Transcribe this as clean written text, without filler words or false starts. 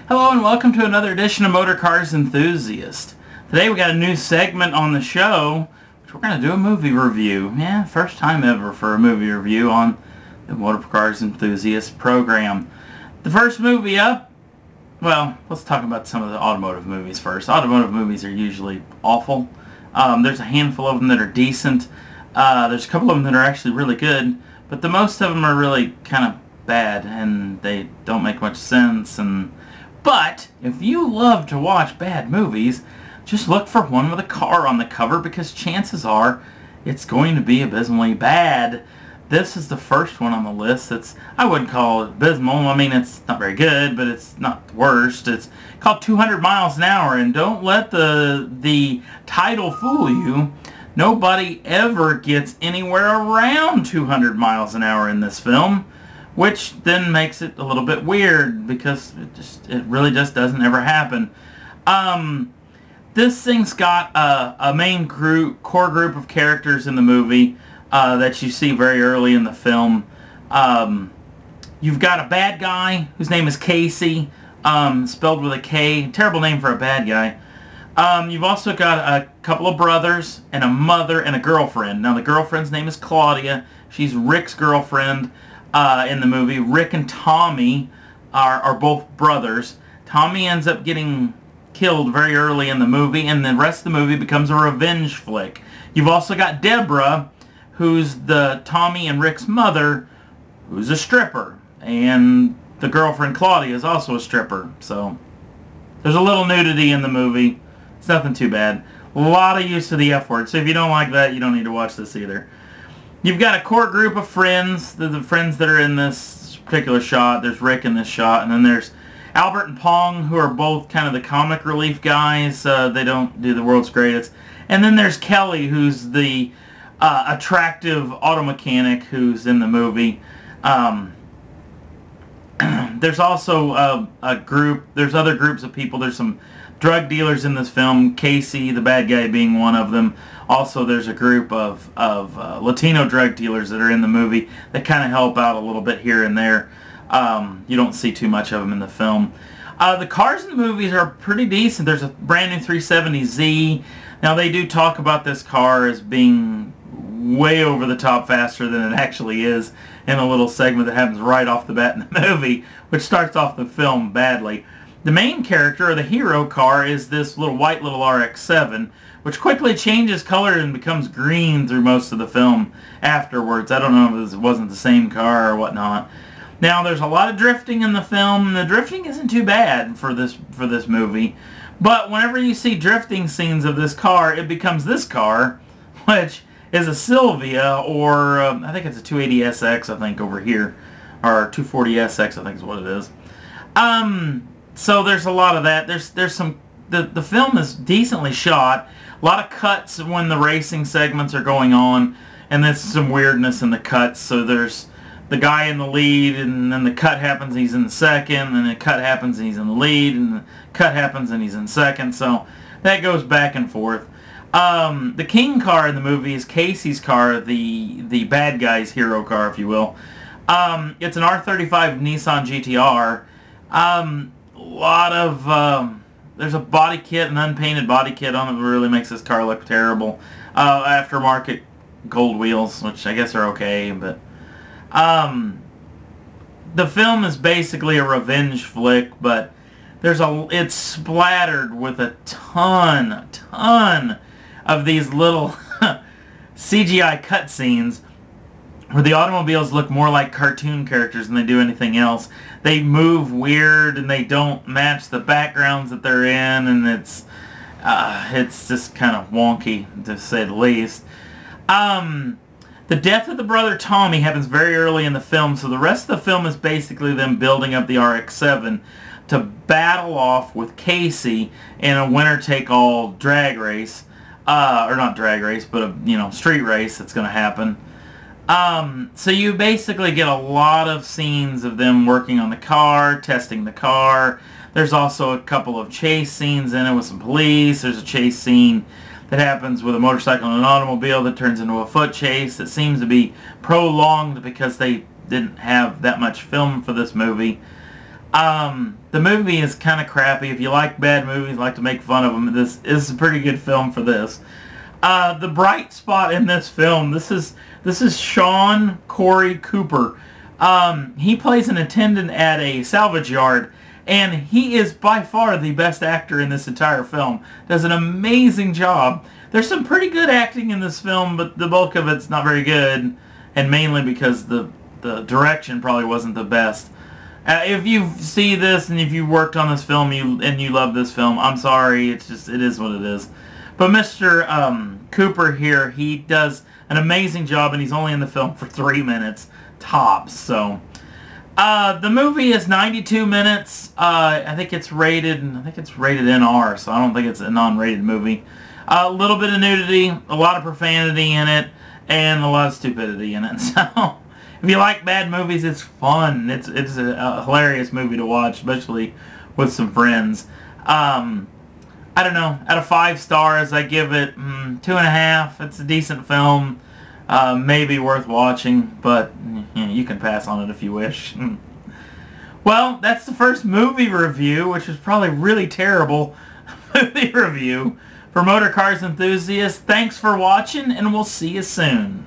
Hello and welcome to another edition of Motorcars Enthusiast. Today we got a new segment on the show, which we're going to do a movie review. Yeah, first time ever for a movie review on the Motorcars Enthusiast program. The first movie up, well, let's talk about some of the automotive movies first. Automotive movies are usually awful. There's a handful of them that are decent. There's a couple of them that are actually really good, but the most of them are really kind of bad and they don't make much sense. But if you love to watch bad movies, just look for one with a car on the cover because chances are it's going to be abysmally bad. This is the first one on the list. I wouldn't call it abysmal. I mean, it's not very good, but it's not the worst. It's called 200 Miles an Hour, and don't let the title fool you. Nobody ever gets anywhere around 200 miles an hour in this film, which then makes it a little bit weird because it really just doesn't ever happen. This thing's got a main core group of characters in the movie that you see very early in the film. You've got a bad guy whose name is Casey, spelled with a K. Terrible name for a bad guy. You've also got a couple of brothers and a mother and a girlfriend. Now the girlfriend's name is Claudia. She's Rick's girlfriend. In the movie, Rick and Tommy are both brothers. Tommy ends up getting killed very early in the movie, and the rest of the movie becomes a revenge flick. You've also got Deborah, who's the Tommy and Rick's mother, who's a stripper, and the girlfriend Claudia is also a stripper. So there's a little nudity in the movie. It's nothing too bad. A lot of use of the F word, so if you don't like that, you don't need to watch this either. You've got a core group of friends, the friends that are in this particular shot. There's Rick in this shot, and then there's Albert and Pong, who are both kind of the comic relief guys. They don't do the world's greatest. And then there's Kelly, who's the attractive auto mechanic who's in the movie. There's also there's other groups of people. There's some drug dealers in this film, Casey, the bad guy, being one of them. Also, there's a group of Latino drug dealers that are in the movie that kind of help out a little bit here and there. You don't see too much of them in the film. The cars in the movies are pretty decent. There's a brand new 370Z. Now, they do talk about this car as being way over the top faster than it actually is in a little segment that happens right off the bat in the movie, which starts off the film badly. The main character, or the hero car, is this white little RX-7, which quickly changes color and becomes green through most of the film afterwards. I don't know if it wasn't the same car or whatnot. Now, there's a lot of drifting in the film. The drifting isn't too bad for this movie, but whenever you see drifting scenes of this car, it becomes this car, which is a Silvia, or I think it's a 280SX, I think, over here, or 240SX, I think is what it is. So there's a lot of that. There's some. The film is decently shot. A lot of cuts when the racing segments are going on, and there's some weirdness in the cuts. So there's the guy in the lead, and then the cut happens and he's in the second, and the cut happens and he's in the lead, and the cut happens and he's in second. So that goes back and forth. The king car in the movie is Casey's car, the bad guy's hero car, if you will. It's an R35 Nissan GTR. There's a body kit, an unpainted body kit on it that really makes this car look terrible. Aftermarket gold wheels, which I guess are okay, but the film is basically a revenge flick, but it's splattered with a ton of these little CGI cutscenes where the automobiles look more like cartoon characters than they do anything else. They move weird and they don't match the backgrounds that they're in, and it's just kind of wonky, to say the least. The death of the brother Tommy happens very early in the film, so the rest of the film is basically them building up the RX-7 to battle off with Casey in a winner-take-all drag race. Or not drag race, but a street race that's going to happen. So you basically get a lot of scenes of them working on the car, testing the car. There's also a couple of chase scenes in it with some police. There's a chase scene that happens with a motorcycle and an automobile that turns into a foot chase that seems to be prolonged because they didn't have that much film for this movie. The movie is kind of crappy. If you like bad movies, like to make fun of them, this is a pretty good film for this. The bright spot in this film, this is Sean Corey Cooper. He plays an attendant at a salvage yard, and he is by far the best actor in this entire film. Does an amazing job. There's some pretty good acting in this film, but the bulk of it's not very good, and mainly because the direction probably wasn't the best. If you see this and if you worked on this film and you love this film, I'm sorry, it is what it is. But Mr. Cooper here, he does an amazing job, and he's only in the film for 3 minutes tops. So the movie is 92 minutes. I think it's rated NR, so I don't think it's a non-rated movie. A little bit of nudity, a lot of profanity in it, and a lot of stupidity in it. So if you like bad movies, it's fun. It's a hilarious movie to watch, especially with some friends. I don't know. Out of 5 stars, I give it 2.5. It's a decent film. Maybe worth watching, but you can pass on it if you wish. Well, that's the first movie review, which is probably really terrible movie review for Motorcars Enthusiast. Thanks for watching, and we'll see you soon.